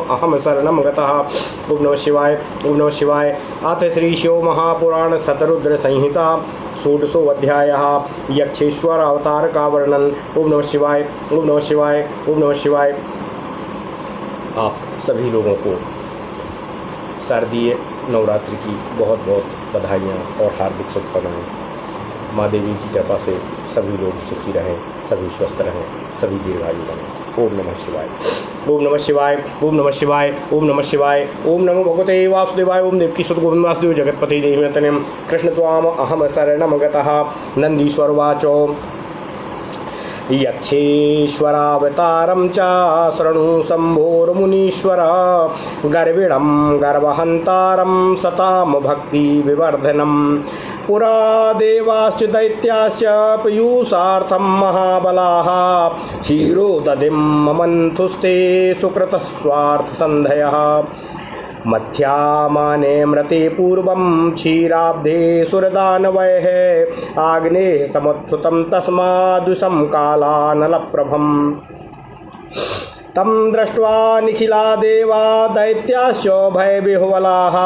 अहम शरणं गतः। ओम नमः शिवाय। ओम नमः शिवाय। अथ श्री शिव महापुराण शतरुद्र संहिता षोडशो अध्यायः यक्षेश्वर अवतार का वर्णन। ओम नमः शिवाय। ओम नमः शिवाय। ओम नमः शिवाय। आप सभी लोगों को शारदीय नवरात्रि की बहुत बहुत बधाइयाँ और हार्दिक शुभकामनाएँ। माँ देवी की कृपा से सभी लोग सुखी रहें, सभी स्वस्थ रहें, सभी दीर्घायु बनें। ओम नमः शिवाय। ओम नमः शिवाय। ओम नमः शिवाय। ओम नमः शिवाय। ओम नमो भगवते वासुदेवाय। ओम देवकी सुत गोविंद वासुदेव जगत्पति देहिमेतनेम कृष्ण त्वाम अहम शरणं गतः। नंदीश्वर वाचो यक्षेश्वरावतारं च शृणु शम्भोर्मुनीश्वर गर्विणं गर्वहन्तारं सतां भक्तिविवर्धनं पुरा देवाश्च दैत्याश्च पयूषार्थं महाबलाः क्षीरोदधिं ममन्थुस्ते सुकृतस्वार्थसन्धयः मध्यामाने मृते पूर्वं क्षीराब्धे सुरदानवैः आग्नेः समुत्थितं तस्माद्विषं कालानलप्रभम् तं दृष्ट्वा निखिला देवा दैत्याश्च भयविह्वलाः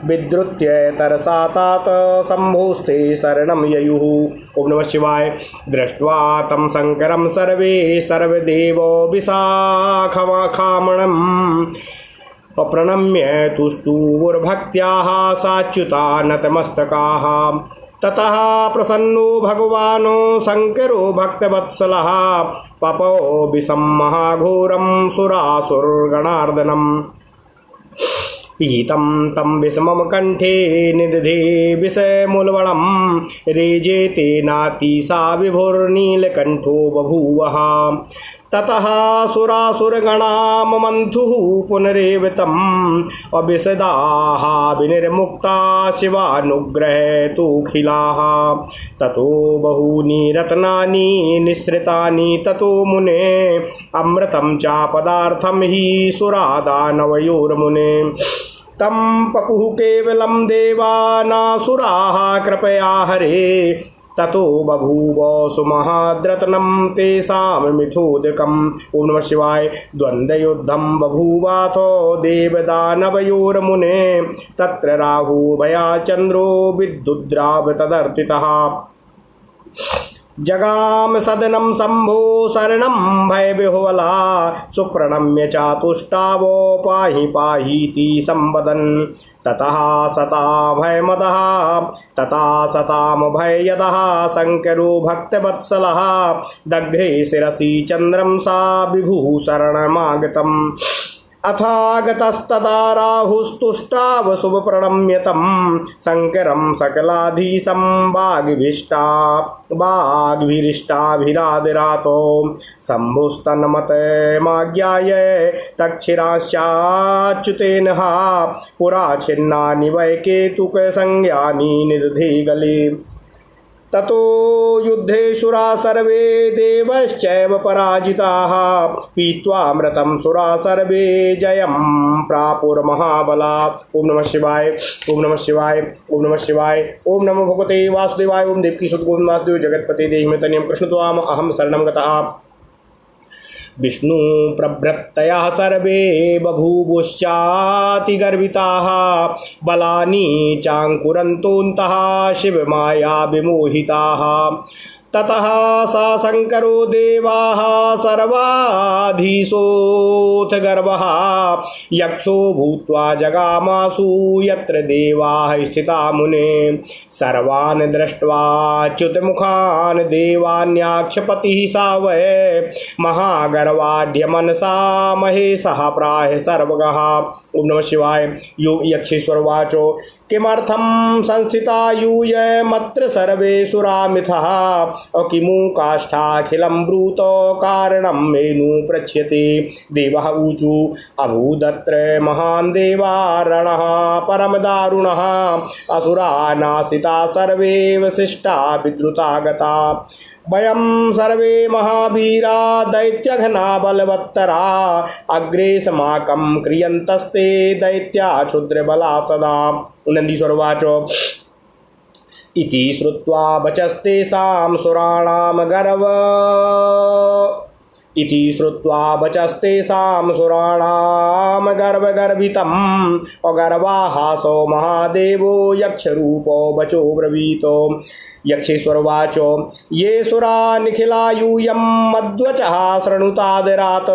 विद्रुत्य तरसा तात शम्भोस्ते शरणं ययुः। ओम नमः शिवाय। दृष्ट्वा तं शङ्करं सर्वदेवो विशाखामणम् अप्रणम्य तुष्टुवुर्भक्त्याः साच्युता नतमस्तकाः। ततः प्रसन्नो भगवान् शङ्करो भक्तवत्सलः पपो विषं महाघोरं सुरासुरगणार्दनम् पीतं तं विषमं कंठे निदधे विषमुल्बणं रेजे तेनातिशा विभुर्नीलकण्ठो बभूवः। ततः सुरासुरगणा ममन्थुः पुनरेव तम् अविशदाः विनिर्मुक्ता शिवानुग्रहेतुखिलाः। ततो बहूनि रत्नानि निःसृतानि ततो मुने अमृतं चापदार्थं हि सुरादानवयोर्मुने तं पपुः केवलं देवानासुराः कृपया हरे ततो बभूव सुमहाद्रत्नं तेषां मिथोदकम्। ओम नमः शिवाय। द्वन्द्वयुद्धं बभूवाथो देवदानवयोर्मुने तत्र राहुभयाचन्द्रो विद्युद्राव तदर्थितः जगाम सदनं शम्भो शरणं भयविह्वला सुप्रणम्य चातुष्टावो पाहि पाहीति संवदन् ततः सता भयमदः तथा सतामभययदः शङ्करो भक्तवत्सलः दग्ध्रे शिरसि चन्द्रं सा विभुः शरणमागतम् अथागतस्तदा राहुस्तुष्टाव शुभप्रणम्यतं शङ्करं सकलाधीशं वाग्भिरिष्टाभिरादिरातो शम्भुस्तन्मतमाज्ञाय तक्षिराश्चाच्युतेन पुरा छिन्नानि वै केतुकसंज्ञानि निदधे गले। ततो युद्धेशुरा सर्वे देवश्चैव पराजिताः पीत्वा मृतं सुरा सर्वे जयं प्रापुर्महाबला। ओम नमः शिवाय। ओम नमः शिवाय। ओम नमः शिवाय। ओम नमो भगवते वासुदेवाय। ओम देवकी सुत गोविंद वासुदेव जगत्पति देहिमेतनेम कृष्ण त्वाम अहम शरणं गतः। विष्णु प्रभृतयः सर्वे बभूवुश्चातिगर्विताः बलानि चाङ्कुरन्तोऽन्तः शिवमाया विमोहिताः। ततः सा शङ्करो देवाः सर्वाधीशोऽथ गर्वः यक्षो भूत्वा जगामासु यत्र देवाः स्थिता मुने सर्वान् दृष्ट्वा च्युतमुखान् देवान्याक्षपतिः सा वै महागर्वाढ्यमनसा महेशः प्राह सर्वगः। ओम नमः शिवाय। यक्षेश्वर वाचो किमर्थं संस्थिता यूयमत्र सर्वे सुरामिथः किमु काष्ठाखिलं ब्रूतो कारणं मेनु पृच्छ्यते। देवः ऊचु अभूदत्र महान् देवारणः परमदारुणः असुरा नासिता सर्वे वसिष्ठा विद्रुता गता वयं सर्वे महावीरा दैत्यघना बलवत्तरा अग्रे समाकं क्रियन्तस्ते दैत्या क्षुद्रबला सदा। नंदीश्वर वाचो इति श्रुत्वा वचस्तेषां सुराणां इति श्रुत्वा वचस्तेषां सुराणां गर्भगर्भितम् अगर्वाहासो महादेवो यक्षरूपो वचो ब्रवीतो। यक्षेश्वरवाचो ये सुरा निखिला यूयं मद्वचः शृणुतादरात्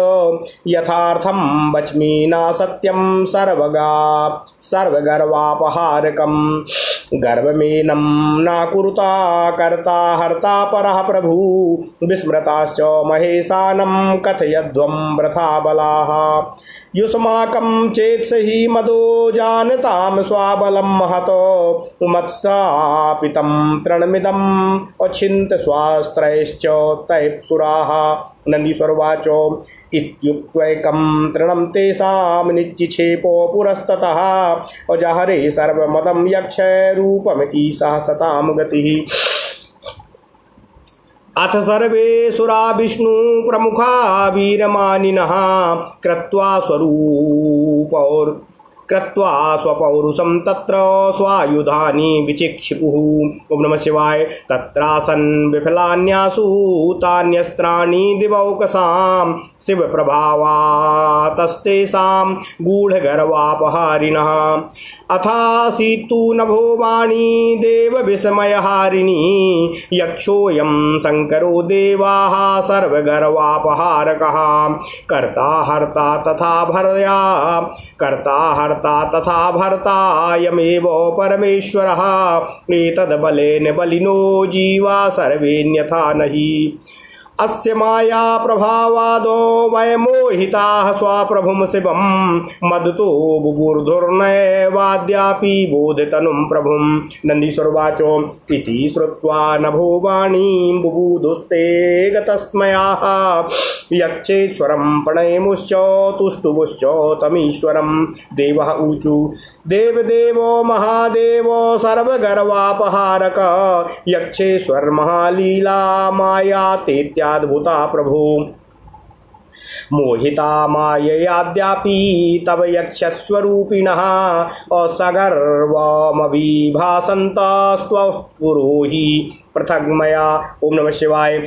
यथार्थं वच्मि न सत्यं सर्वगर्वापहारकं गर्वमेनं न कुरुता कर्ता हर्ता परः प्रभु विस्मृताश्च महेशानं कथयध्वं वृथा बलाः युष्माकं चेत्स हि मदो जानतां स्वाबलं महतो मत्सापितं तृणमिदम् अचिन्त्य स्वास्त्रैश्च तैप्सुराः। नन्दीश्वरवाचो इत्युक्त्वैकं तृणं तेषां निच्चिक्षेपो पुरस्ततः अजहरे सर्वमदं यक्षरूपमिति सहसतां गतिः। अथ सर्वे सुरा विष्णु प्रमुखा वीरमानिनः कृत्वा स्वपौरुषं तत्र स्वायुधानि विचिक्षिपुः। ओम नमः शिवाय। तत्रासन् विफलान्यासु तान्यस्त्राणि दिवौकसां शिवप्रभावातस्तेषां गूढगर्वापहारिणः। अथासीत्तु नभो वाणी देवविस्मयहारिणी यक्षोऽयं शङ्करो देवाः सर्वगर्वापहारकः कर्ता हर्ता तथा भर्तायमेव परमेश्वरः एतद्बलेन बलिनो जीवा सर्वेऽन्यथा नहि। अस्य माया प्रभावादो वय मोहिताः स्वाप्रभुं शिवं मदतो बुभुर्धुर्नैवाद्यापि बोधतनुं प्रभुं। नन्दीश्वरवाचो इति श्रुत्वा नभो वाणीं बुबुधुस्ते गतस्मयाः यक्षेश्वरं प्रणयमुश्च तुष्टुमुश्च तमीश्वरं। देवः ऊचु देवदेवो महादेवो सर्वगर्वापहारक यक्षेश्वर महालीला माया तेत्याद्भुता प्रभु मोहिता माययाद्यापि तव यक्षस्वरूपिणः असगर्वमभिभासन्तस्त्वपुरोहि पृथग्मया। ओम नमः शिवाय।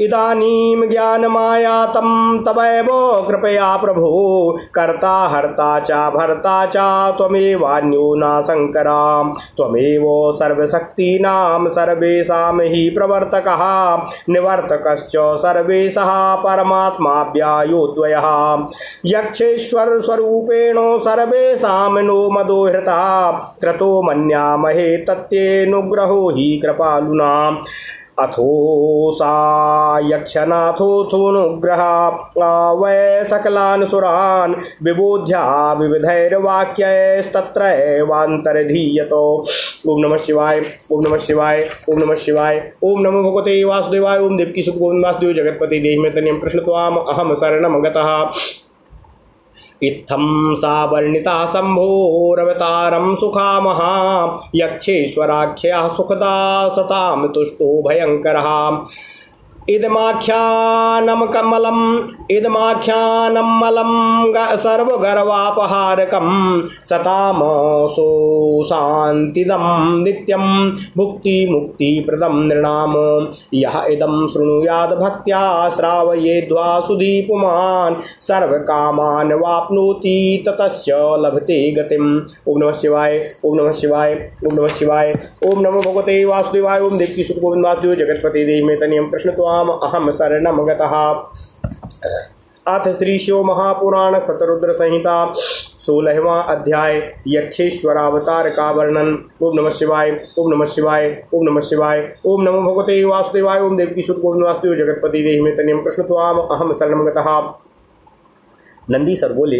इदानीं ज्ञानमायातं तवैव कृपया प्रभो कर्ता हर्ता च भर्ता च त्वमेवान्यो न शङ्करा त्वमेव सर्वशक्तीनां सर्वेषां हि प्रवर्तकः निवर्तकश्च सर्वेशः परमात्माव्यायोद्वयः यक्षेश्वर स्वरूपेण सर्वेषां नो मदो हृता क्रतो मन्यामहे तत्तेऽनुग्रहो हि कृपालुना। अथो सा यक्षनाथोऽनुग्रह वै सकलान् सुरान् विबोध्या विविधैर्वाक्यैस्तत्रैवान्तर्धीयतो। ओम नमः शिवाय। ओम नमः शिवाय। ओम नमः शिवाय। ओम नमो भगवते वासुदेवाय। ओम देवकी सुत गोविंद वासुदेव जगत्पति देहि मे तनियं प्रश्नत्वाम अहम शरणं गतः। इत्थं सा वर्णिता शम्भोरवतारं सुखामहा यक्षेश्वराख्यः सुखदा सतां तुष्टो भयङ्करः। इदमाख्यानं मलं सर्वगर्वापहारकं सतामसो शान्तिदं नित्यं भुक्तिमुक्तिप्रदं नृणाम यः इदं शृणुयाद् भक्त्या श्रावयेद्वा सुदीपुमान् सर्वकामान् वाप्नोति ततश्च लभते गतिम्। ओम नमः शिवाय। ओम नमः शिवाय। ओम नमः शिवाय। ओम नमो भगवते वासुदेवाय। ओम देवकी सुत गोविंद वासुदेव जगत्पति देहि मे तनियं प्रश्नत्वाम अहम शरणं गतः। अथ श्री शिव महापुराण शतरुद्र संहिता 16वां अध्याय यक्षेश्वरावतार का वर्णन। ओम नमः शिवाय। ओम नमः शिवाय। ओम नमः शिवाय। ओम नमो भगवते वासुदेवाय। ओम देवकी सुत गोविंद वासुदेव जगत्पति देहि मे तनियं प्रश्नत्वाम अहम शरणं गतः। नंदीश्वर बोले,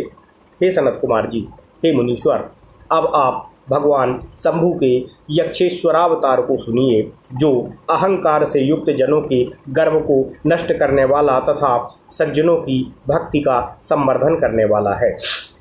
हे सनत कुमार जी, हे मुनीश्वर, अब आप भगवान शंभु के यक्षेश्वरावतार को सुनिए, जो अहंकार से युक्त जनों के गर्व को नष्ट करने वाला तथा सज्जनों की भक्ति का संवर्धन करने वाला है।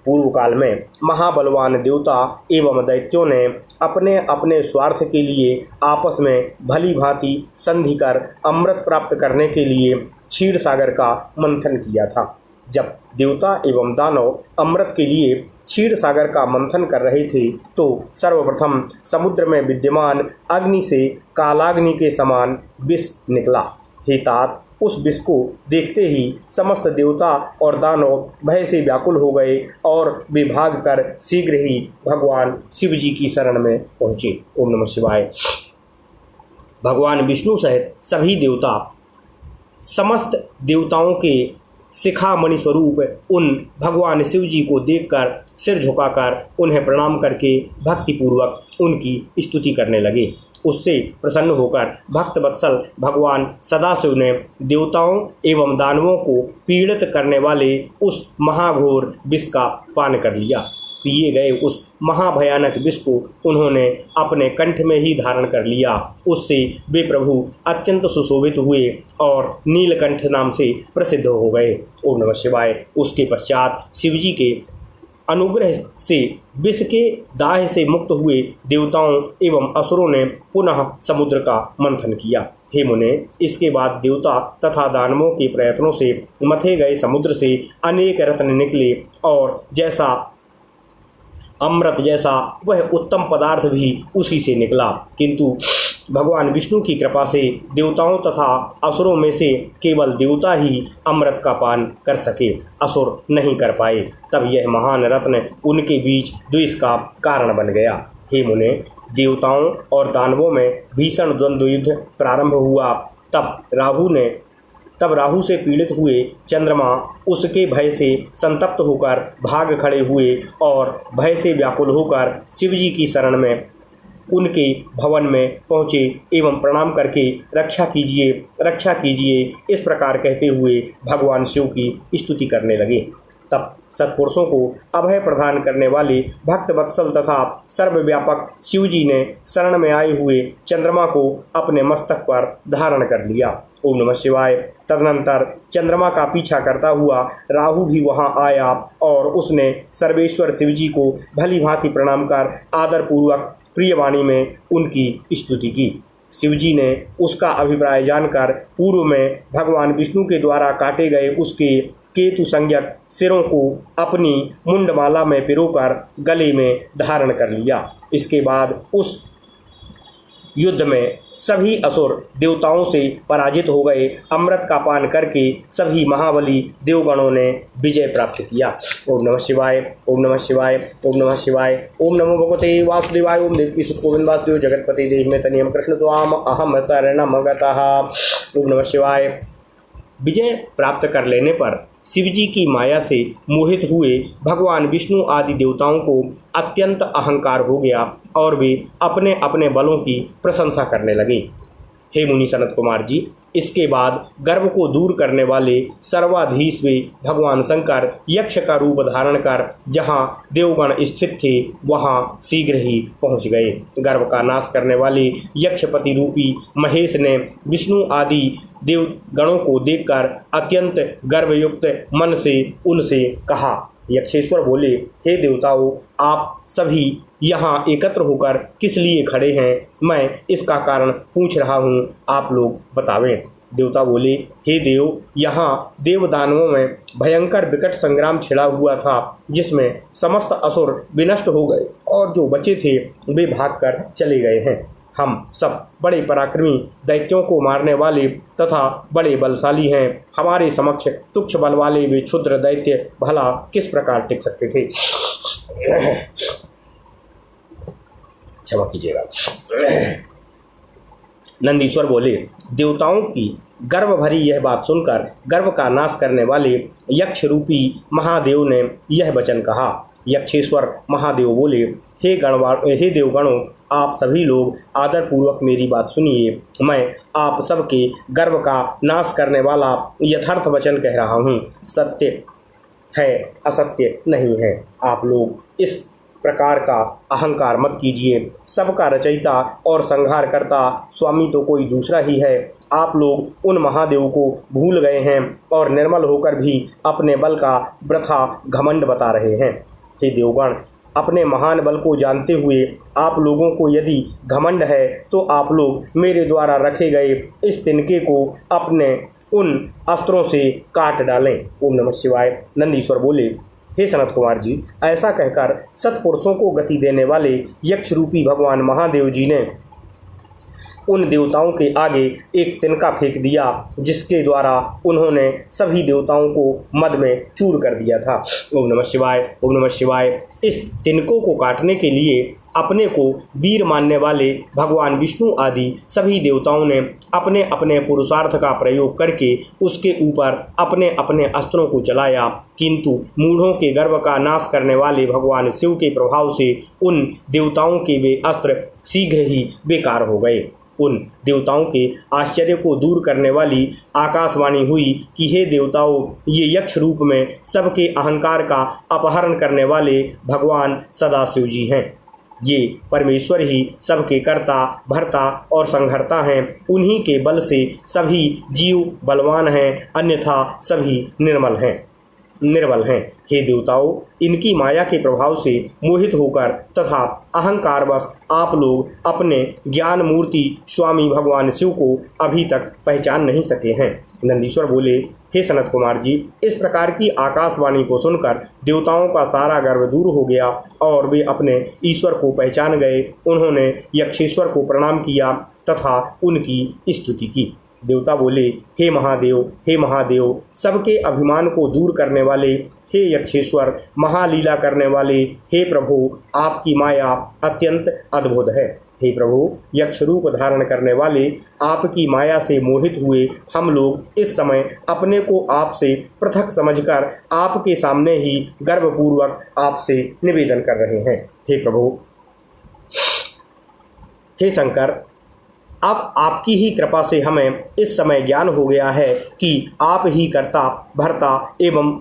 पूर्व काल में महाबलवान देवता एवं दैत्यों ने अपने अपने स्वार्थ के लिए आपस में भली भांति संधि कर अमृत प्राप्त करने के लिए क्षीर सागर का मंथन किया था। जब देवता एवं दानव अमृत के लिए क्षीर सागर का मंथन कर रहे थे तो सर्वप्रथम समुद्र में विद्यमान अग्नि से कालाग्नि के समान विष निकला। हे तात, उस विष को देखते ही समस्त देवता और दानव भय से व्याकुल हो गए और वे भागकर शीघ्र ही भगवान शिव जी की शरण में पहुँचे। ओम नमः शिवाय। भगवान विष्णु सहित सभी देवता समस्त देवताओं के शिखामणि स्वरूप उन भगवान शिव जी को देखकर सिर झुकाकर उन्हें प्रणाम करके भक्तिपूर्वक उनकी स्तुति करने लगे। उससे प्रसन्न होकर भक्त वत्सल भगवान सदाशिव ने देवताओं एवं दानवों को पीड़ित करने वाले उस महाघोर विष का पान कर लिया। पिए गए उस महाभयानक विष को उन्होंने अपने कंठ में ही धारण कर लिया। उससे वे प्रभु अत्यंत सुशोभित हुए और नीलकंठ नाम से प्रसिद्ध हो गए। ओम नमः शिवाय। उसके पश्चात शिवजी के अनुग्रह से विष के दाह से मुक्त हुए देवताओं एवं असुरों ने पुनः समुद्र का मंथन किया। हे मुने, इसके बाद देवता तथा दानवों के प्रयत्नों से मथे गए समुद्र से अनेक रत्न निकले और जैसा अमृत जैसा वह उत्तम पदार्थ भी उसी से निकला, किंतु भगवान विष्णु की कृपा से देवताओं तथा असुरों में से केवल देवता ही अमृत का पान कर सके, असुर नहीं कर पाए। तब यह महान रत्न उनके बीच द्वेष का कारण बन गया। हे मुने, देवताओं और दानवों में भीषण द्वंद्व युद्ध प्रारंभ हुआ। तब राहु से पीड़ित हुए चंद्रमा उसके भय से संतप्त होकर भाग खड़े हुए और भय से व्याकुल होकर शिवजी की शरण में उनके भवन में पहुँचे एवं प्रणाम करके रक्षा कीजिए इस प्रकार कहते हुए भगवान शिव की स्तुति करने लगे। तब सत्पुरुषों को अभय प्रदान करने वाले भक्त वत्सल तथा सर्वव्यापक शिवजी ने शरण में आए हुए चंद्रमा को अपने मस्तक पर धारण कर लिया। ओम नमः शिवाय। तदनंतर चंद्रमा का पीछा करता हुआ राहु भी वहां आया और उसने सर्वेश्वर शिवजी को भली भांति प्रणाम कर आदरपूर्वक प्रियवाणी में उनकी स्तुति की। शिवजी ने उसका अभिप्राय जानकर पूर्व में भगवान विष्णु के द्वारा काटे गए उसके केतु संज्ञक सिरों को अपनी मुंडमाला में पिरोकर गले में धारण कर लिया। इसके बाद उस युद्ध में सभी असुर देवताओं से पराजित हो गए। अमृत का पान करके सभी महाबली देवगणों ने विजय प्राप्त किया। ओम नमः शिवाय। ओम नमः शिवाय। ओम नमः शिवाय। ओम नमो भगवते वासुदेवाय। ओम देवकी सुत गोविंद वासुदेव जगतपति देश में तनियम कृष्ण त्वाम अहम शरणमगतः। ओम नमः शिवाय। विजय प्राप्त कर लेने पर शिवजी की माया से मोहित हुए भगवान विष्णु आदि देवताओं को अत्यंत अहंकार हो गया और वे अपने अपने बलों की प्रशंसा करने लगे। हे मुनि सनत कुमार जी, इसके बाद गर्व को दूर करने वाले सर्वाधीश वे भगवान शंकर यक्ष का रूप धारण कर जहाँ देवगण स्थित थे वहाँ शीघ्र ही पहुँच गए। गर्व का नाश करने वाले यक्षपति रूपी महेश ने विष्णु आदि देवगणों को देखकर अत्यंत गर्वयुक्त मन से उनसे कहा। यक्षेश्वर बोले, हे देवताओं, आप सभी यहाँ एकत्र होकर किस लिए खड़े हैं? मैं इसका कारण पूछ रहा हूँ, आप लोग बतावें। देवता बोले, हे देव, यहाँ देवदानवों में भयंकर विकट संग्राम छिड़ा हुआ था जिसमें समस्त असुर विनष्ट हो गए और जो बचे थे वे भागकर चले गए हैं। हम सब बड़े पराक्रमी दैत्यों को मारने वाले तथा बड़े बलशाली हैं। हमारे समक्ष तुच्छ बल वाले वे क्षुद्र दैत्य भला किस प्रकार टिक सकते थे? क्षमा कीजिएगा। नंदीश्वर बोले, देवताओं की गर्व भरी यह बात सुनकर गर्व का नाश करने वाले यक्ष रूपी महादेव ने यह वचन कहा। यक्षेश्वर महादेव बोले, हे देवगणों, आप सभी लोग आदरपूर्वक मेरी बात सुनिए। मैं आप सबके गर्व का नाश करने वाला यथार्थ वचन कह रहा हूँ। सत्य है, असत्य नहीं है। आप लोग इस प्रकार का अहंकार मत कीजिए। सबका रचयिता और संहार करता स्वामी तो कोई दूसरा ही है। आप लोग उन महादेव को भूल गए हैं और निर्मल होकर भी अपने बल का वृथा घमंड बता रहे हैं। हे देवगण, अपने महान बल को जानते हुए आप लोगों को यदि घमंड है तो आप लोग मेरे द्वारा रखे गए इस तिनके को अपने उन अस्त्रों से काट डालें। ओम नमः शिवाय। नंदीश्वर बोले, हे सनत कुमार जी, ऐसा कहकर सत्पुरुषों को गति देने वाले यक्ष रूपी भगवान महादेव जी ने उन देवताओं के आगे एक तिनका फेंक दिया, जिसके द्वारा उन्होंने सभी देवताओं को मद में चूर कर दिया था। ओम नमः शिवाय, ओम नमः शिवाय। इस तिनकों को काटने के लिए अपने को वीर मानने वाले भगवान विष्णु आदि सभी देवताओं ने अपने अपने पुरुषार्थ का प्रयोग करके उसके ऊपर अपने अपने अस्त्रों को चलाया, किंतु मूढ़ों के गर्व का नाश करने वाले भगवान शिव के प्रभाव से उन देवताओं के वे अस्त्र शीघ्र ही बेकार हो गए। उन देवताओं के आश्चर्य को दूर करने वाली आकाशवाणी हुई कि हे देवताओं, ये यक्ष रूप में सबके अहंकार का अपहरण करने वाले भगवान सदाशिव जी हैं। ये परमेश्वर ही सबके कर्ता, भर्ता और संहर्ता हैं। उन्हीं के बल से सभी जीव बलवान हैं, अन्यथा सभी निर्बल हैं। हे देवताओं, इनकी माया के प्रभाव से मोहित होकर तथा अहंकारवश आप लोग अपने ज्ञान मूर्ति स्वामी भगवान शिव को अभी तक पहचान नहीं सके हैं। नंदीश्वर बोले, हे सनत कुमार जी, इस प्रकार की आकाशवाणी को सुनकर देवताओं का सारा गर्व दूर हो गया और वे अपने ईश्वर को पहचान गए। उन्होंने यक्षेश्वर को प्रणाम किया तथा उनकी स्तुति की। देवता बोले, हे महादेव, सबके अभिमान को दूर करने वाले, हे यक्षेश्वर, महालीला करने वाले, हे प्रभु, आपकी माया अत्यंत अद्भुत है। हे प्रभु, यक्ष रूप धारण करने वाले, आपकी माया से मोहित हुए हम लोग इस समय अपने को आपसे पृथक समझकर आपके सामने ही गर्वपूर्वक आपसे निवेदन कर रहे हैं। हे प्रभु, हे शंकर, अब आपकी ही कृपा से हमें इस समय ज्ञान हो गया है कि आप ही कर्ता, भर्ता एवं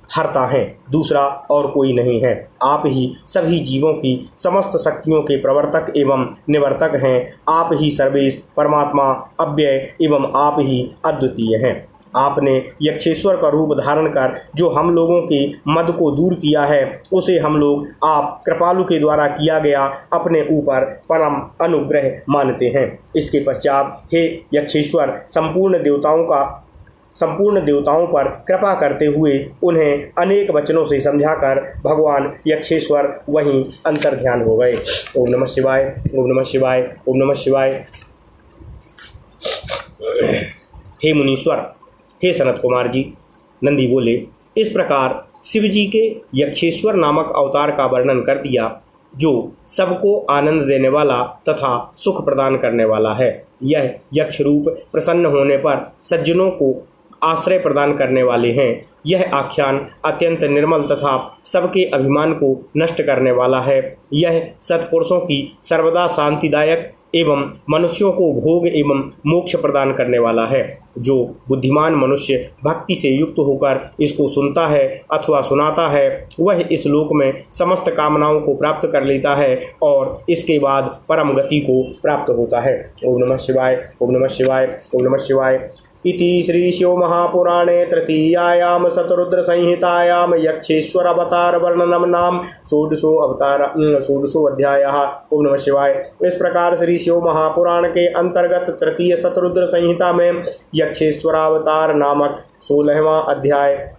हरता हैं, दूसरा और कोई नहीं है। आप ही सभी जीवों की समस्त शक्तियों के प्रवर्तक एवं निवर्तक हैं। आप ही सर्वेश परमात्मा अव्यय एवं आप ही अद्वितीय हैं। आपने यक्षेश्वर का रूप धारण कर जो हम लोगों के मद को दूर किया है, उसे हम लोग आप कृपालु के द्वारा किया गया अपने ऊपर परम अनुग्रह मानते हैं। इसके पश्चात हे यक्षेश्वर, संपूर्ण देवताओं पर कृपा करते हुए उन्हें अनेक वचनों से समझाकर भगवान यक्षेश्वर वहीं अंतर्ध्यान हो गए। ओम नमः शिवाय, ओम नमः शिवाय, ओम नमः शिवाय। हे मुनीश्वर, हे सनत कुमार जी, नंदी बोले, इस प्रकार शिव जी के यक्षेश्वर नामक अवतार का वर्णन कर दिया, जो सबको आनंद देने वाला तथा सुख प्रदान करने वाला है। यह यक्ष रूप प्रसन्न होने पर सज्जनों को आश्रय प्रदान करने वाले हैं। यह आख्यान अत्यंत निर्मल तथा सबके अभिमान को नष्ट करने वाला है। यह सत्पुरुषों की सर्वदा शांतिदायक एवं मनुष्यों को भोग एवं मोक्ष प्रदान करने वाला है। जो बुद्धिमान मनुष्य भक्ति से युक्त होकर इसको सुनता है अथवा सुनाता है, वह इस लोक में समस्त कामनाओं को प्राप्त कर लेता है और इसके बाद परम गति को प्राप्त होता है। ओम नमः शिवाय, ओम नमः शिवाय, ओम नमः शिवाय। इति श्री शिव महापुराणे तृतीयायाम शतरुद्र संहितायाम यक्षेश्वर अवतार वर्णनम नाम षोडशो अध्यायः। ओम नमः शिवाय। इस प्रकार श्री शिव महापुराण के अंतर्गत तृतीय शतरुद्र संहिता में यक्षेश्वरावतार नामक 16वां अध्याय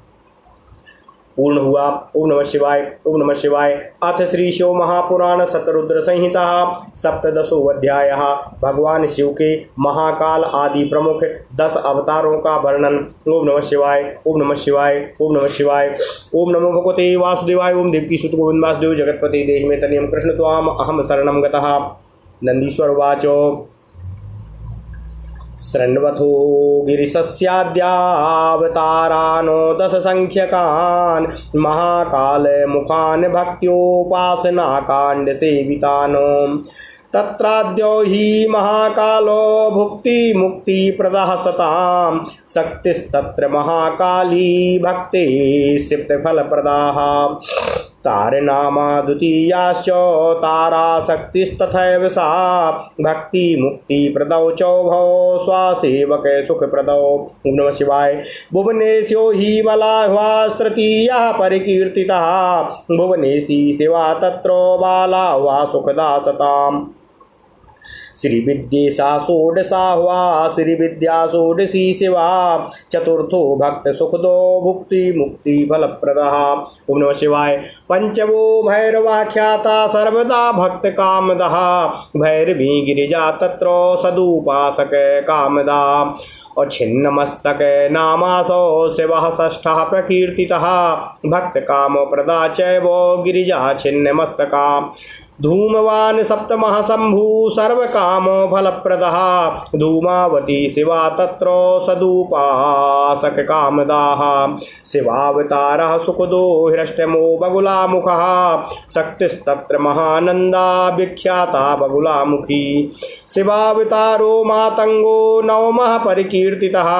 पूर्ण हुआ। ओम नमः शिवाय, ओम नमः शिवाय। अथ श्री शिव महापुराण शतरुद्र संहिता सप्तदशो अध्यायः। भगवान शिव के महाकाल आदि प्रमुख 10 अवतारों का वर्णन। ओम नमः शिवाय, ओम नमः शिवाय, ओम नमः शिवाय। ओम नमो भगवते वासुदेवाय। ओम देवकी सुत गोविंद वासुदेव जगत्पते देहि मे तनियं कृष्ण त्वाम अहम शरणं गतः। नंदीश्वर उवाच, शृण्वथो गिरिशस्याद्यावतारानो 10 संख्यकान् महाकाल मुखान् भक्त्योपासनाकाण्ड सेवितानो। तत्राद्यो हि महाकालो भुक्ति मुक्ति प्रदः सतां शक्तिस्तत्र महाकाली भक्ते सिप्त फल प्रदाः। तारनामा द्वितीयाश्च तारा शक्तिस्तथैव सा भक्ति मुक्ति प्रदौ चौभौ स्वासेवक सुख प्रदौ। ओम नमः शिवाय। भुवनेशो हि बलाह्वास्तृतीयः परिकीर्तितः भुवनेशी शिवा तत्रो बाला वा सुखदा सताम्। श्रीविद्येशा षोडशा हुआ श्रीविद्या षोडशी शिवा चतुर्थो भक्त सुखदो भुक्ति मुक्ति फलप्रदः। ओम नमः शिवाय। पंचमो भैरवाख्याता सर्वदा भक्त कामदः भैरवी गिरिजा तत्र सदुपासक कामदा। और छिन्न मस्तक नामासो शिवः षष्ठः प्रकीर्तितः भक्त काम प्रदा चैव गिरिजा छिन्न मस्तका। धूमवान सप्तमः शंभु सर्व काम फलप्रदः धूमावती शिवा तत्र सदुपासक कामदाः। शिवावतारः सुखदो हिरण्यमो बगुलामुखः शक्तिस्तत्र महानंदा विख्याता बगुलामुखी। शिवावतारो मातंगो नवमः परिकीर्तितः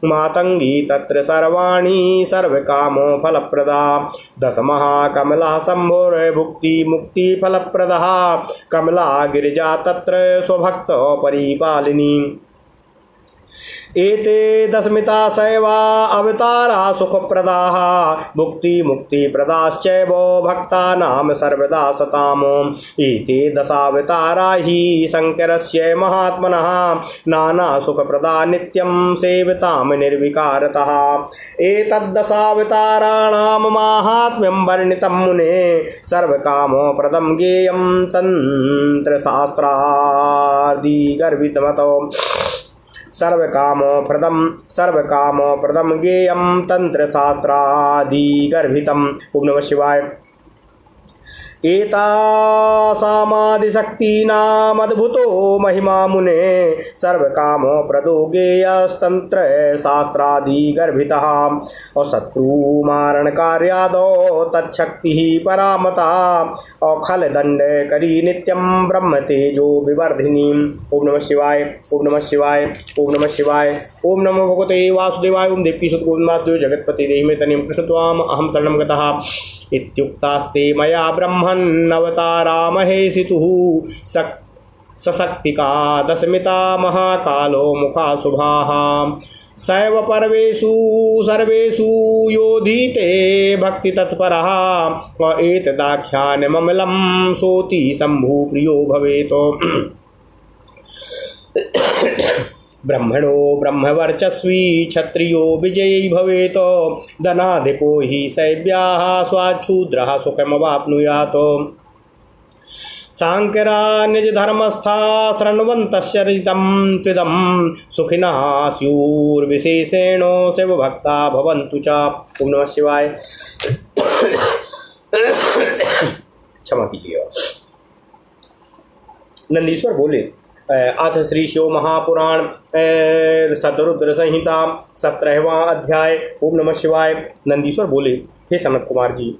मातंगी तत्र सर्वाणि सर्वकामो फलप्रदा। दशमः कमलः शंभुर्भुक्ति मुक्ति फलप्रदा कमला गिरिजा तत्र स्वभक्त परिपालिनी। एते दशमिता शैवा अवतारा सुखप्रदाः मुक्ति मुक्ति प्रदाश्चैव भक्तानां सर्वदा सताम्। एते दशावतारा हि शङ्करस्य महात्मनः नाना सुखप्रदा नित्यं सेवितां निर्विकारतः। एतद्दशावताराणां माहात्म्यं वर्णितं मुने सर्वकामप्रदं ज्ञेयं तन्त्रशास्त्रादिगर्भितमतो। सर्वकामप्रदं ज्ञेयं तन्त्रशास्त्रादिगर्भितम्। ओम नमः शिवाय। एतासामादिशक्तीनामद्भुतो महिमा मुने सर्वकामप्रदो ज्ञेयस्तंत्र शास्त्रादिगर्भितः। और शत्रुमारणकार्यादौ तच्छक्तिः परामता और खलदण्डकरी नित्यं ब्रह्म तेजो विवर्धिनी। ओम नमः शिवाय। ओम नमः शिवाय। ओम नमः शिवाय। ओम नमो भगवते वासुदेवाय। ओम देवकी सुत गोविंदादेव जगत्पति देहि मे तनिं कृष्णत्वाम अहं शरणं गतः इत्युक्तास्ते मया ब्रह्मन्नवतारा महेशितुः सशक्तिका दशमिता महाकालो मुखा शुभाः। सैव पर्वेषु सर्वेषु योधीते भक्ति तत्परः एतदाख्यानममलं सोति शम्भु प्रियो भवेत्। ब्रह्मणो ब्रह्मवर्चस्वी क्षत्रियो विजयी भवेत् धनाधिपो हि शैव्याः स्वाच्छूद्रः सुखमवाप्नुयात्। सांकरा निज धर्मस्था शृण्वन्तस्य ऋतं त्विदं सुखिनः स्युर्विशेषेण शिवभक्ता भवन्तु च। ओम नमः शिवाय। क्षमा कीजिएगा। नंदीश्वर बोले अथ श्री शिव महापुराण शतरुद्र संहिता 17वां अध्याय। ओम नमः शिवाय। नंदीश्वर बोले हे सनत कुमार जी,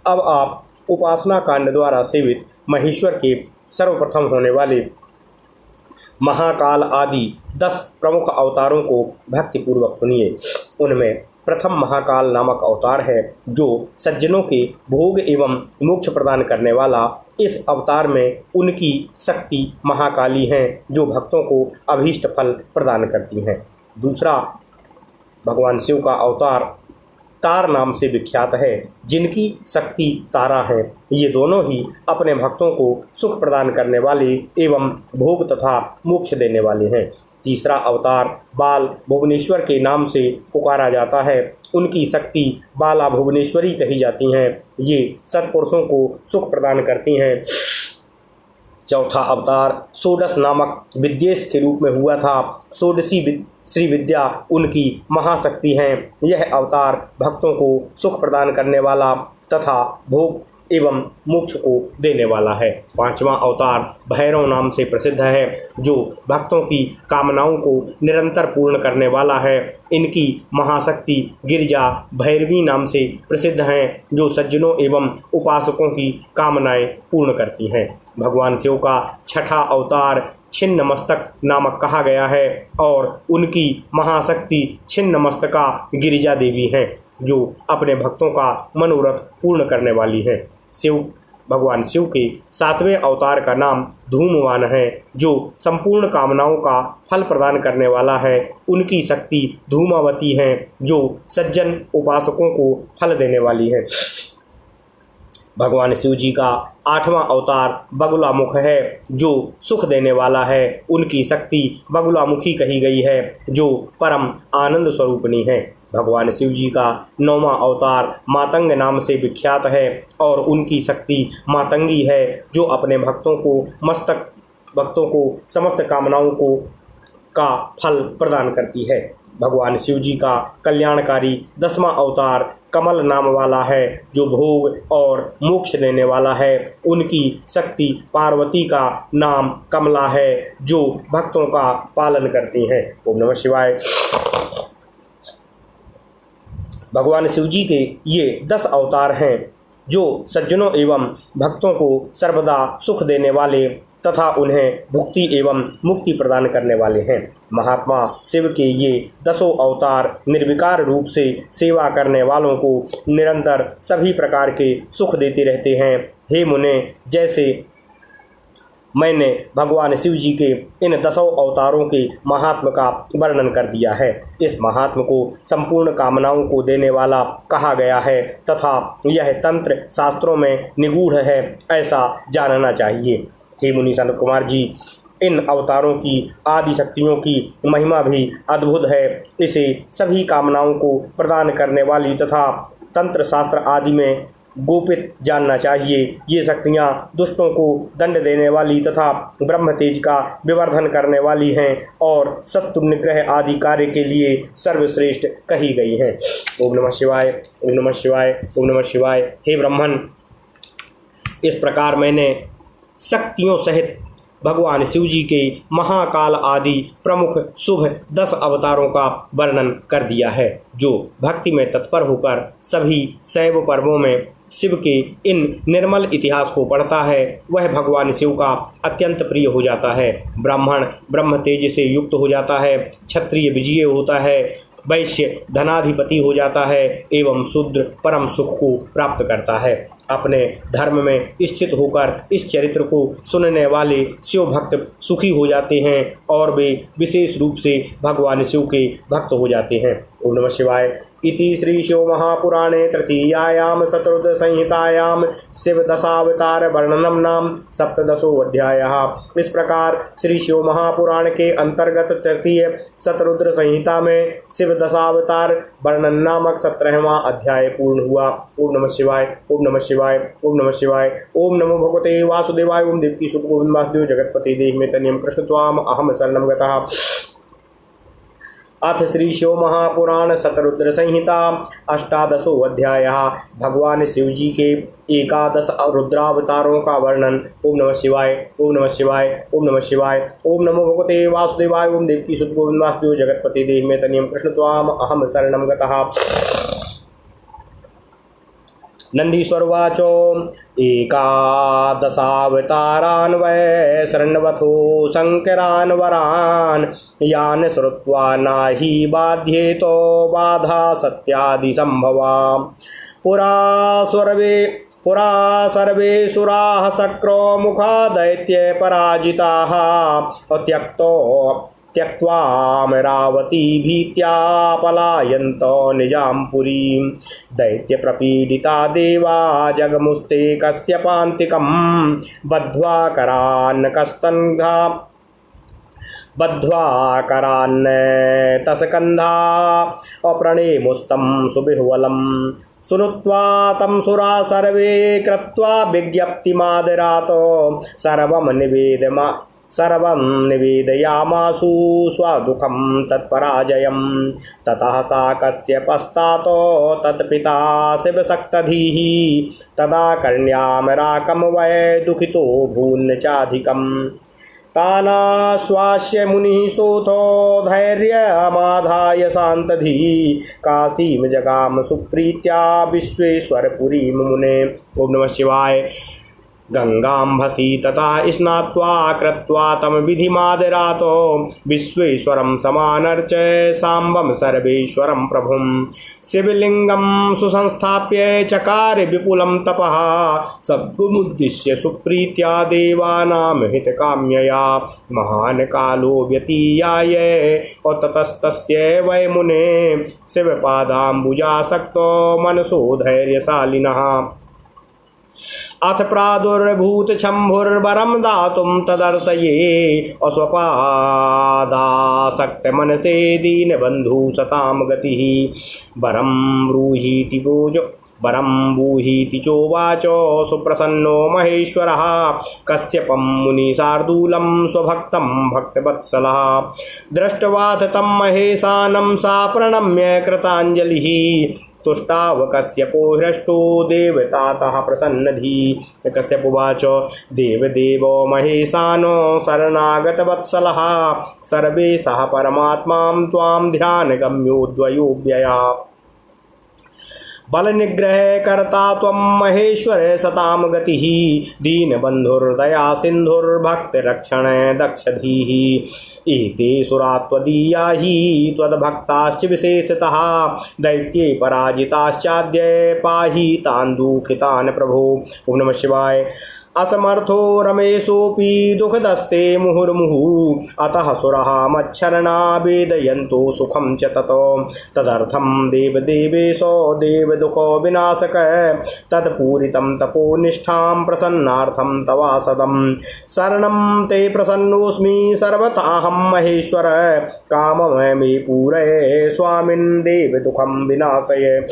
अब आप उपासना कांड द्वारा सेवित महेश्वर के सर्वप्रथम होने वाले महाकाल आदि 10 प्रमुख अवतारों को भक्तिपूर्वक सुनिए। उनमें प्रथम महाकाल नामक अवतार है जो सज्जनों के भोग एवं मोक्ष प्रदान करने वाला। इस अवतार में उनकी शक्ति महाकाली हैं जो भक्तों को अभीष्ट फल प्रदान करती हैं। दूसरा भगवान शिव का अवतार तार नाम से विख्यात है जिनकी शक्ति तारा है। ये दोनों ही अपने भक्तों को सुख प्रदान करने वाले एवं भोग तथा मोक्ष देने वाले हैं। तीसरा अवतार बाल भुवनेश्वर के नाम से पुकारा जाता है। उनकी शक्ति बाला भुवनेश्वरी कही जाती हैं। ये सत्पुरुषों को सुख प्रदान करती हैं। चौथा अवतार षोडश नामक विद्येश के रूप में हुआ था। षोडशी श्री विद्या उनकी महाशक्ति हैं। यह अवतार भक्तों को सुख प्रदान करने वाला तथा भोग एवं मोक्ष को देने वाला है। पांचवा अवतार भैरव नाम से प्रसिद्ध है जो भक्तों की कामनाओं को निरंतर पूर्ण करने वाला है। इनकी महाशक्ति गिरिजा भैरवी नाम से प्रसिद्ध हैं जो सज्जनों एवं उपासकों की कामनाएं पूर्ण करती हैं। भगवान शिव का छठा अवतार छिन्न मस्तक नामक कहा गया है और उनकी महाशक्ति छिन्न मस्तका गिरिजा देवी हैं जो अपने भक्तों का मनोरथ पूर्ण करने वाली हैं। भगवान शिव के सातवें अवतार का नाम धूमवान है जो संपूर्ण कामनाओं का फल प्रदान करने वाला है। उनकी शक्ति धूमावती है जो सज्जन उपासकों को फल देने वाली है। भगवान शिव जी का 8वां अवतार बगुलामुख है, जो सुख देने वाला है। उनकी शक्ति बगुलामुखी कही गई है, जो परम आनंद स्वरूपनी है। भगवान शिव जी का 9वां अवतार मातंग नाम से विख्यात है और उनकी शक्ति मातंगी है, जो अपने भक्तों को समस्त कामनाओं का फल प्रदान करती है। भगवान शिव जी का कल्याणकारी 10वां अवतार कमल नाम वाला है, जो भोग और मोक्ष देने वाला है। उनकी शक्ति पार्वती का नाम कमला है, जो भक्तों का पालन करती हैं। ओम नमः शिवाय। भगवान शिव जी के ये 10 अवतार हैं, जो सज्जनों एवं भक्तों को सर्वदा सुख देने वाले तथा उन्हें भुक्ति एवं मुक्ति प्रदान करने वाले हैं। महात्मा शिव के ये 10 अवतार निर्विकार रूप से सेवा करने वालों को निरंतर सभी प्रकार के सुख देते रहते हैं। हे मुने, जैसे मैंने भगवान शिव जी के इन 10 अवतारों के महात्म का वर्णन कर दिया है, इस महात्म को संपूर्ण कामनाओं को देने वाला कहा गया है तथा यह तंत्र शास्त्रों में निगूढ़ है, ऐसा जानना चाहिए। हे मुनि सनत कुमार जी, इन अवतारों की आदि शक्तियों की महिमा भी अद्भुत है। इसे सभी कामनाओं को प्रदान करने वाली तथा तंत्र शास्त्र आदि में गोपित जानना चाहिए। ये शक्तियाँ दुष्टों को दंड देने वाली तथा ब्रह्म तेज का विवर्धन करने वाली हैं और शत्रु निग्रह आदि कार्य के लिए सर्वश्रेष्ठ कही गई हैं। ओम नमः शिवाय, ओम नमः शिवाय, ओम नमः शिवाय। हे ब्राह्मण, इस प्रकार मैंने शक्तियों सहित भगवान शिव जी के महाकाल आदि प्रमुख शुभ 10 अवतारों का वर्णन कर दिया है। जो भक्ति में तत्पर होकर सभी शैव पर्वों में शिव के इन निर्मल इतिहास को पढ़ता है, वह भगवान शिव का अत्यंत प्रिय हो जाता है। ब्राह्मण ब्रह्म तेज से युक्त हो जाता है, क्षत्रिय विजयी होता है, वैश्य धनाधिपति हो जाता है एवं शूद्र परम सुख को प्राप्त करता है। अपने धर्म में स्थित होकर इस चरित्र को सुनने वाले शिव भक्त सुखी हो जाते हैं और वे विशेष रूप से भगवान शिव के भक्त हो जाते हैं। ओम नमः शिवाय। इति श्री शिव महापुराणे तृतीयायाम शतरुद्र संहितायाम शिव दशावतार वर्णनम नाम 17वां अध्यायः। इस प्रकार श्री शिव महापुराण के अंतर्गत तृतीय शतरुद्र संहिता में शिव दशावतार वर्णन नामक 17वां अध्याय पूर्ण हुआ। ओम नमः शिवाय, ओम नमः शिवाय, ओम नमः शिवाय। ओम नमो भगवते वासुदेवाय। ओम देवकी सुत गोविंद वासुदेव जगतपति देहि मे तनियम कृष्ण त्वाम अहम शरणं गतः। अथ श्री शिव महापुराण शतरुद्र संहिता 18वां अध्यायः। भगवान शिव जी के 11 रुद्रावतारों का वर्णन। ओम नमः शिवाय, ओम नमः शिवाय, ओम नमः शिवाय। ओम नमो भगवते वासुदेवाय। ओम देवकी सुत गोविंद वासुदेव जगतपति देहि मे तनियम कृष्ण त्वाम अहम शरणं गतः। नंदीश्वरवाचो एकादशावतारान् वै शृण्वथो शंकरान् वरान् यान् श्रुत्वा नाहि बाध्येतो बाधा सत्यादिसंभवा। पुरा सर्वे सुराः शक्रो मुखा दैत्ये पराजिताः त्यक्त्वामरावती भीत्या पलायन्तो निजां पुरीं। दैत्यप्रपीडिता देवा जगमुस्ते कश्यपान्तिकं बद्ध्वा करान्नतस्कन्धा अप्रणेमुस्तं सुबिह्वलं। सुनुत्वा तं सुरा सर्वे कृत्वा विज्ञप्तिमादरातो सर्वं निवेदयामासु स्वदुःखं तत्पराजयं। ततः सा कश्यपस्तातो तत्पिता शिवशक्तधीः तदा कर्ण्यामराकं वै दुःखितो भून् चाधिकम्। तानाश्वास्य मुनिः सूतो धैर्यमाधाय शान्तधीः काशीं जगाम सुप्रीत्या विश्वेश्वरपुरीं मुने। ओम नमः शिवाय। गंगाम्भसी तथा स्नात्वा कृत्वा तम विधिमादरातो विश्वेश्वरं समानर्च्य साम्बं सर्वेश्वरं प्रभुं। शिवलिंगं सुसंस्थाप्य चकार विपुलं तपः सद्गुमुद्दिश्य सुप्रीत्या देवानां हितकाम्यया। महान् कालो व्यतीयाय और ततस्तस्य वै मुने शिवपादाम्बुजासक्तो मनसो धैर्यशालिनः। अथ प्रादुर्भूत शंभुर्वरम दातुम तदर्शये अस्वपादासक्त मनसे दीन बंधु सताम गति वरम ब्रूहीति चोवाच सुप्रसन्नो महेश्वरः कश्यपं मुनिशार्दूलं स्वभक्तं भक्तवत्सलः दृष्ट्वाथ तं महेशानं सा प्रणम्य कृताञ्जलिः तुष्टाव कश्यपो हृष्टो देवतातः प्रसन्नधी कश्यपुवाच देवदेवो महेशानो शरणागतवत्सलः सर्वे सह परमात्मां त्वां ध्यानगम्यो द्वयोऽव्यया बल निग्रह कर्ता त्वं महेश्वर सताम गतिः दीनबन्धुर्दया सिन्धुर्भक्त रक्षण दक्षधीः एते सुरा त्वदीया हि त्वद्भक्ताश्च विशेषतः दैत्ये पराजिताश्चाद्य पाहि तान् दुःखितान् प्रभो। ओम नमः शिवाय। असमर्थो रमेशोऽपि दुःखदस्ते मुहुर्मुहुः अतः सुरः मच्छरणा वेदयन्तो सुखं च ततो तदर्थं देवदेवेशो देवदुःखो विनाशक तत्पूरितं तपोनिष्ठां प्रसन्नार्थं तवासदं शरणं ते प्रसन्नोऽस्मि सर्वथाहं महेश्वर काममय मे पूरय स्वामिन् देवदुःखं विनाशय।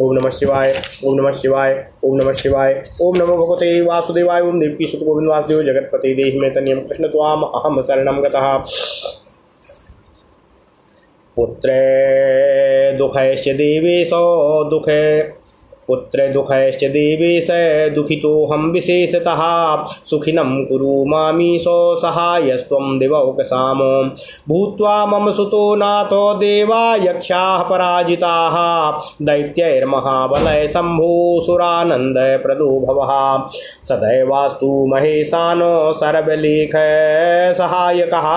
ओम नमः शिवाय। ओम नमः शिवाय। ओम नमः शिवाय। ओम नमो भगवते वासुदेवाय। ओम देवकी सुत गोविंद वासुदेव जगतपते देहि मे तनियम कृष्ण त्वाम अहम शरणं गतः। पुत्रे दुःखैश्च देवेशो दुःखे पुत्र दुःखैश्च देवेश दुःखितोऽहं विशेषतः सुखिनं कुरु मामीशो सहायस्त्वं दिवौकसामो भूत्वा मम सुतो नाथो देवा यक्षाः पराजिताः दैत्यैर्महाबलय शम्भुसुरानन्द प्रदो भवः सदैवास्तु महेशानो सर्वलेख सहायकः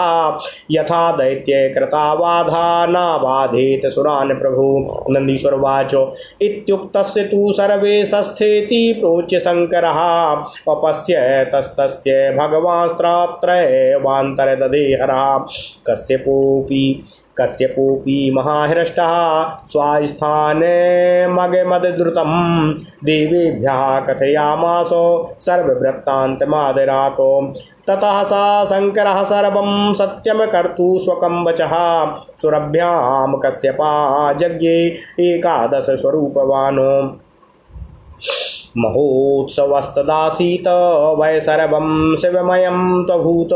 यथा दैत्ये कृता बाधा नाबाधेत सुरान् प्रभु। नन्दीश्वरवाच इत्युक्तस्य तु सर्वेशस्थेति प्रोच्य शङ्करः अपश्य तस्तस्य भगवान्स्त्रात्रयवान्तरदधेहरः कश्यपोऽपि महाहृष्टः स्वास्थाने मगमद्रुतं देवेभ्यः कथयामास सर्ववृत्तान्तमादरातो ततः सा शङ्करः सर्वं सत्यं कर्तु स्वकं वचः सुरभ्यां कश्यपा यज्ञे एकादश स्वरूपवानो महोत्सवस्तदासीत वै सर्वं शिवमयं त्वभूत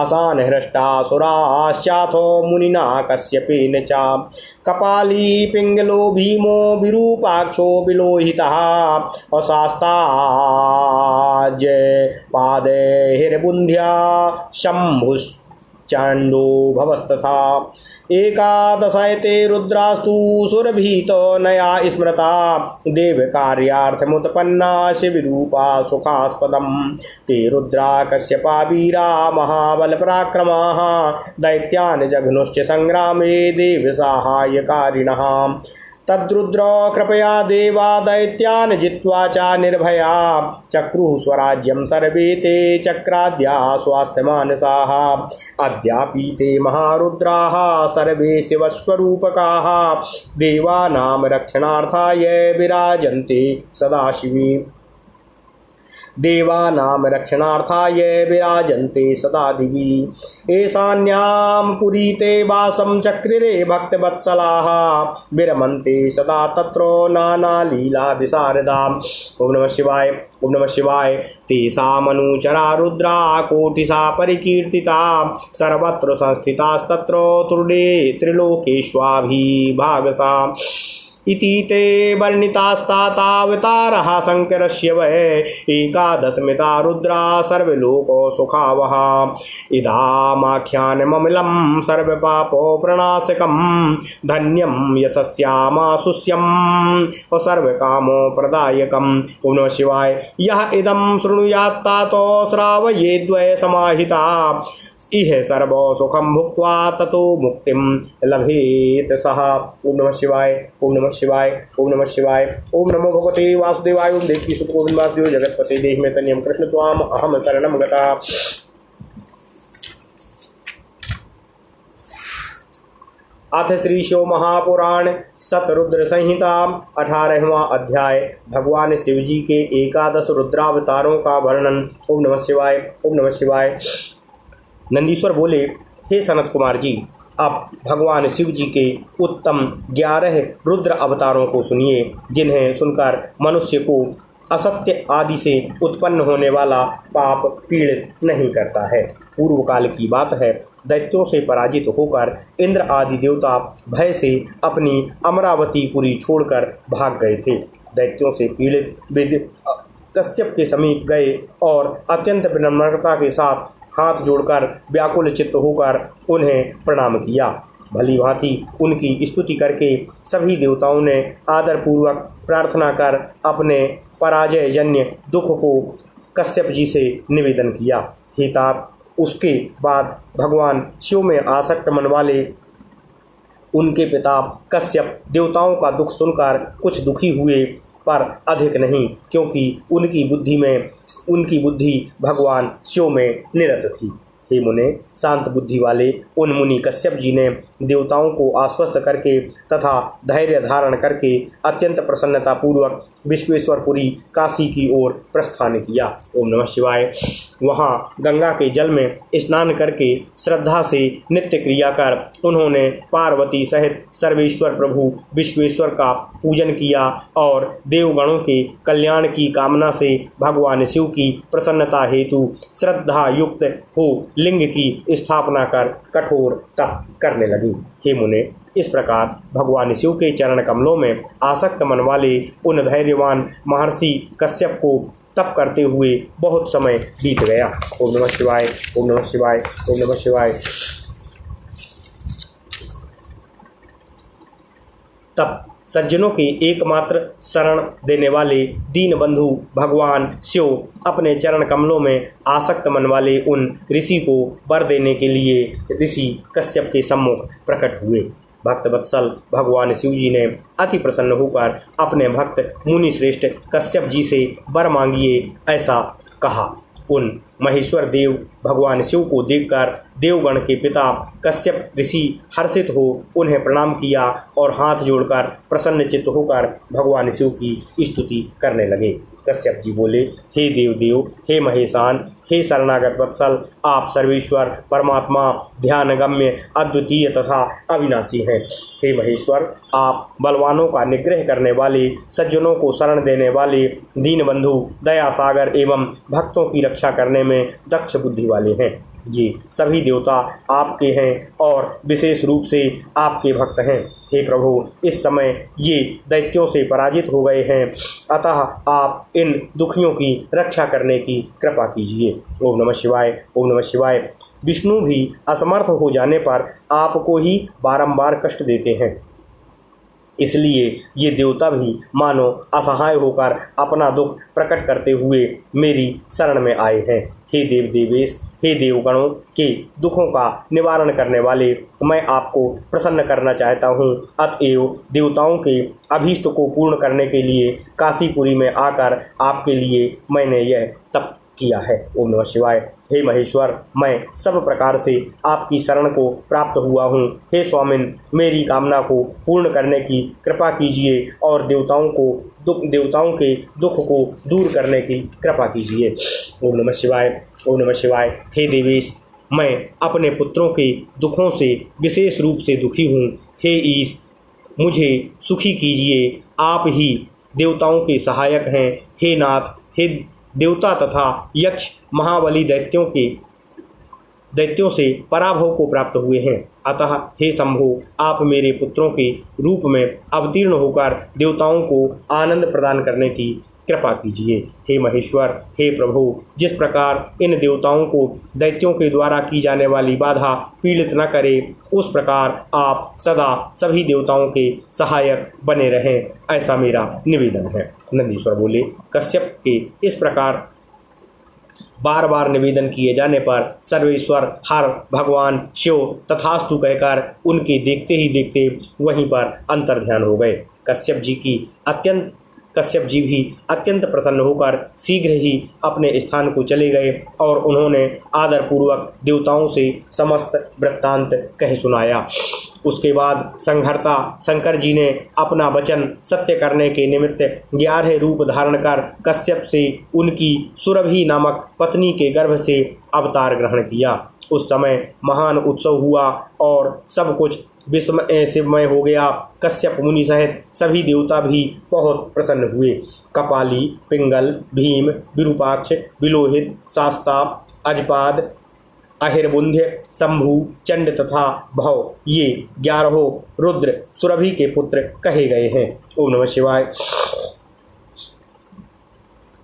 असानहृष्टासुराश्चाथो मुनिना कश्यपेन च कपाली पिङ्गलो भीमो विरूपाक्षो विलोहितः अशास्ताज पादैर्बुन्ध्या शम्भुश्चाण्डो भवस्तथा एकादशैते रुद्रास्तु सुरभीतो नया स्मृता देवकार्यार्थमुत्पन्ना शिवरूपा सुखास्पदं ते रुद्रा कश्यपा वीरा महाबलपराक्रमाः दैत्यान् जघ्नुश्च संग्रामे देवसाहाय्यकारिणः तद्रुद्र कृपया देवा दैत्यान् जित्वा च निर्भया चक्रुः स्वराज्यं सर्वे ते चक्राद्या स्वास्थ्यमानसाः अद्यापि ते महारुद्राः सर्वे शिवस्वरूपकाः देवानां रक्षणार्थाय विराजन्ते सदाशिवे देवानां रक्षणार्थाय विराजन्ते सदा दिवि ईशान्यां पुरीते वासं चक्रिरे भक्तवत्सलाः विरमन्ते सदा तत्रो नानालीला विशारदाम्। ओम नमः शिवाय। ओम नमः शिवाय। तेषामनुचरा रुद्रा कोटिशा परिकीर्तिता सर्वत्र संस्थितास्तत्र तुर्डे त्रिलोकेष्वाभिभागसा इति ते वर्णितास्तावतारः शङ्करस्य वै एकादशमिता रुद्रा सर्वलोको सुखावः इदामाख्यानममलं सर्वपापो प्रणाशकं धन्यं यशस्यामाशुष्यं सर्वकामो प्रदायकम्। ओम नमः शिवाय। यः इदं शृणुयात्तातो श्रावयेद्वय समाहिता इह सर्वो सुखं भुक्त्वा ततो मुक्तिं लभेत सः। ओम नमः शिवाय। ओम नमः शिवाय। ओम नमः शिवाय। ओम नमो भगवते वासुदेवाय। ओम देवकी सुत गोविंद वासुदेव जगतपते देहि मे तनियं कृष्ण त्वाम अहम शरणं गतः। अथ श्री शिव महापुराण शतरुद्र संहिता 18वां अध्याय भगवान शिव जी के 11 रुद्रावतारों का वर्णन। ओम नमः शिवाय, ओम नमः शिवाय। नंदीश्वर बोले, हे सनत कुमार जी, अब भगवान शिव जी के उत्तम 11 रुद्र अवतारों को सुनिए, जिन्हें सुनकर मनुष्य को असत्य आदि से उत्पन्न होने वाला पाप पीड़ित नहीं करता है। पूर्व काल की बात है, दैत्यों से पराजित होकर इंद्र आदि देवता भय से अपनी अमरावतीपुरी छोड़कर भाग गए थे। दैत्यों से पीड़ित विद कश्यप के समीप गए और अत्यंत विनम्रता के साथ हाथ जोड़कर व्याकुल चित्त होकर उन्हें प्रणाम किया। भली भांति उनकी स्तुति करके सभी देवताओं ने आदरपूर्वक प्रार्थना कर अपने पराजय जन्य दुख को कश्यप जी से निवेदन किया। हे तात, उसके बाद भगवान शिव में आसक्त मन वाले उनके पिता कश्यप देवताओं का दुख सुनकर कुछ दुखी हुए, पर अधिक नहीं, क्योंकि उनकी बुद्धि भगवान शिव में निरत थी। हे मुने, शांत बुद्धि वाले उन मुनि कश्यप जी ने देवताओं को आश्वस्त करके तथा धैर्य धारण करके अत्यंत प्रसन्नतापूर्वक विश्वेश्वरपुरी काशी की ओर प्रस्थान किया। ओम नमः शिवाय। वहाँ गंगा के जल में स्नान करके श्रद्धा से नित्य क्रिया कर उन्होंने पार्वती सहित सर्वेश्वर प्रभु विश्वेश्वर का पूजन किया और देवगणों के कल्याण की कामना से भगवान शिव की प्रसन्नता हेतु श्रद्धा युक्त हो लिंग की स्थापना कर कठोर तप करने लगी। हे मुने, इस प्रकार भगवान शिव के चरण कमलों में आसक्त मन वाले उन धैर्यवान महर्षि कश्यप को तप करते हुए बहुत समय बीत गया। ओम नमः शिवाय, ओम नमः शिवाय, ओम नमः शिवाय। तप सज्जनों के एकमात्र शरण देने वाले दीन बंधु भगवान शिव अपने चरण कमलों में आसक्त मन वाले उन ऋषि को वर देने के लिए ऋषि कश्यप के सम्मुख प्रकट हुए। भक्त वत्सल भगवान शिव जी ने अति प्रसन्न होकर अपने भक्त मुनि श्रेष्ठ कश्यप जी से वर मांगिए ऐसा कहा। उन महेश्वर देव भगवान शिव को देखकर देवगण के पिता कश्यप ऋषि हर्षित हो उन्हें प्रणाम किया और हाथ जोड़कर प्रसन्न चित्त होकर भगवान शिव की स्तुति करने लगे। कश्यप जी बोले, हे देव, हे महेशान, हे शरणागत वत्सल, आप सर्वेश्वर परमात्मा ध्यानगम्य अद्वितीय तथा अविनाशी हैं। हे महेश्वर, आप बलवानों का निग्रह करने वाले, सज्जनों को शरण देने वाले, दीन बंधु, दया सागर एवं भक्तों की रक्षा करने में दक्ष बुद्धि वाले हैं। जी सभी देवता आपके हैं और विशेष रूप से आपके भक्त हैं। हे प्रभु, इस समय ये दैत्यों से पराजित हो गए हैं, अतः आप इन दुखियों की रक्षा करने की कृपा कीजिए। ओम नमः शिवाय, ओम नमः शिवाय। विष्णु भी असमर्थ हो जाने पर आपको ही बारंबार कष्ट देते हैं, इसलिए ये देवता भी मानो असहाय होकर अपना दुख प्रकट करते हुए मेरी शरण में आए हैं। हे देव देवेश, हे देवगणों के दुखों का निवारण करने वाले, मैं आपको प्रसन्न करना चाहता हूँ। अतएव देवताओं के अभीष्ट को पूर्ण करने के लिए काशीपुरी में आकर आपके लिए मैंने यह तप किया है। ओम नमः शिवाय। हे महेश्वर, मैं सब प्रकार से आपकी शरण को प्राप्त हुआ हूँ। हे स्वामिन, मेरी कामना को पूर्ण करने की कृपा कीजिए और देवताओं के दुख को दूर करने की कृपा कीजिए। ओम नमः शिवाय, ओम नमः शिवाय। हे देवेश, मैं अपने पुत्रों के दुखों से विशेष रूप से दुखी हूँ। हे ईश, मुझे सुखी कीजिए, आप ही देवताओं के सहायक हैं। हे नाथ, हे देवता तथा यक्ष महाबली दैत्यों से पराभव को प्राप्त हुए हैं, अतः हे शंभो, आप मेरे पुत्रों के रूप में अवतीर्ण होकर देवताओं को आनंद प्रदान करने की कृपा कीजिए। हे महेश्वर, हे प्रभु, जिस प्रकार इन देवताओं को दैत्यों के द्वारा की जाने वाली बाधा पीड़ित न करे, उस प्रकार आप सदा सभी देवताओं के सहायक बने रहें, ऐसा मेरा निवेदन है। नंदीश्वर बोले, कश्यप के इस प्रकार बार बार निवेदन किए जाने पर सर्वेश्वर हर भगवान शिव तथास्तु कहकर उनके देखते ही देखते वहीं पर अंतर्ध्यान हो गए। कश्यप जी की अत्यंत कश्यप जी भी अत्यंत प्रसन्न होकर शीघ्र ही अपने स्थान को चले गए और उन्होंने आदरपूर्वक देवताओं से समस्त वृत्तांत कह सुनाया। उसके बाद संहर्ता शंकर जी ने अपना वचन सत्य करने के निमित्त 11 रूप धारण कर कश्यप से उनकी सुरभि नामक पत्नी के गर्भ से अवतार ग्रहण किया। उस समय महान उत्सव हुआ और सब कुछ विस्मय शिवमय हो गया। कश्यप मुनि सहित सभी देवता भी बहुत प्रसन्न हुए। कपाली, पिंगल, भीम, विरूपाक्ष, विलोहित, शास्ता, अजपाद, अहिर्बुंध्य, शंभु, चंड तथा भव ये 11 रुद्र सुरभि के पुत्र कहे गए हैं। ओम नमः शिवाय।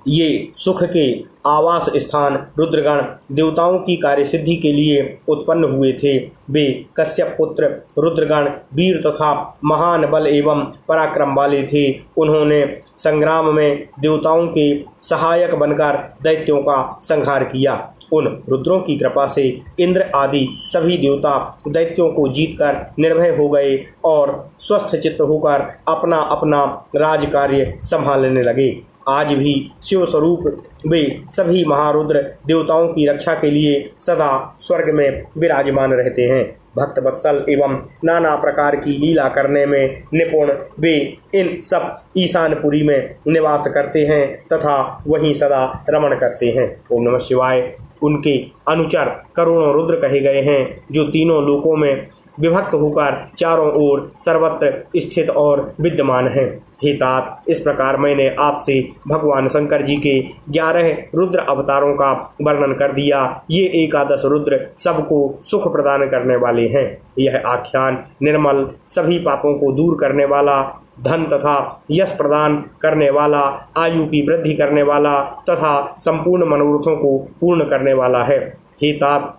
ये सुख के आवास स्थान रुद्रगण देवताओं की कार्य सिद्धि के लिए उत्पन्न हुए थे। वे कश्यप पुत्र रुद्रगण वीर तथा महान बल एवं पराक्रम वाले थे। उन्होंने संग्राम में देवताओं के सहायक बनकर दैत्यों का संहार किया। उन रुद्रों की कृपा से इंद्र आदि सभी देवता दैत्यों को जीतकर निर्भय हो गए और स्वस्थ चित्त होकर अपना अपना राज कार्य संभालने लगे। आज भी शिव स्वरूप वे सभी महारुद्र देवताओं की रक्षा के लिए सदा स्वर्ग में विराजमान रहते हैं। भक्त वत्सल एवं नाना प्रकार की लीला करने में निपुण वे इन सब ईशानपुरी में निवास करते हैं तथा वहीं सदा रमण करते हैं। ओम नमः शिवाय। उनके अनुचर करोड़ों रुद्र कहे गए हैं जो तीनों लोकों में विभक्त होकर चारों ओर सर्वत्र स्थित और विद्यमान हैं। हे तात, इस प्रकार मैंने आपसे भगवान शंकर जी के 11 रुद्र अवतारों का वर्णन कर दिया। ये 11 रुद्र सबको सुख प्रदान करने वाले हैं। यह आख्यान निर्मल, सभी पापों को दूर करने वाला, धन तथा यश प्रदान करने वाला, आयु की वृद्धि करने वाला तथा संपूर्ण मनोरथों को पूर्ण करने वाला है। हे तात,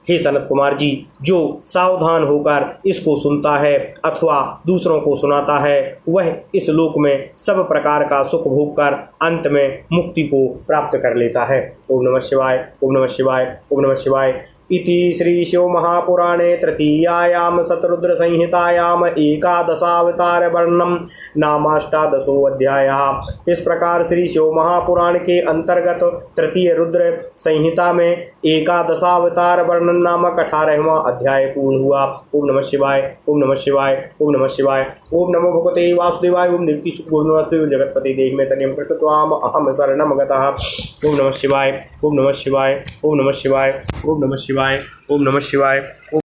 हे सनत कुमार जी, जो सावधान होकर इसको सुनता है अथवा दूसरों को सुनाता है वह इस लोक में सब प्रकार का सुख भोग कर अंत में मुक्ति को प्राप्त कर लेता है। ओम नमः शिवाय। ओम नमः शिवाय। ओम नमः शिवाय। इति श्री शिव महापुराणे तृतीयायाम शतरुद्र संहितायाम 11 वर्णनम नामाष्टादशोऽध्यायः। इस प्रकार श्री शिव महापुराण के अंतर्गत तृतीय रुद्र संहिता में 11 वर्णन नामक 18वां अध्याय पूर्ण हुआ। ओम नमः शिवाय। ओम नमः शिवाय। ओम नमः शिवाय। ओम नमो भगवते वासुदेवाय। ओम देवकी सुखोन्नति जगतपति देह में तनियम कृष्णत्वाम अहम शरणम गतः। ओम नमः शिवाय। ओम नमः शिवाय। ओम नमः शिवाय। ओम नमः शिवाय। ओम नमः शिवाय।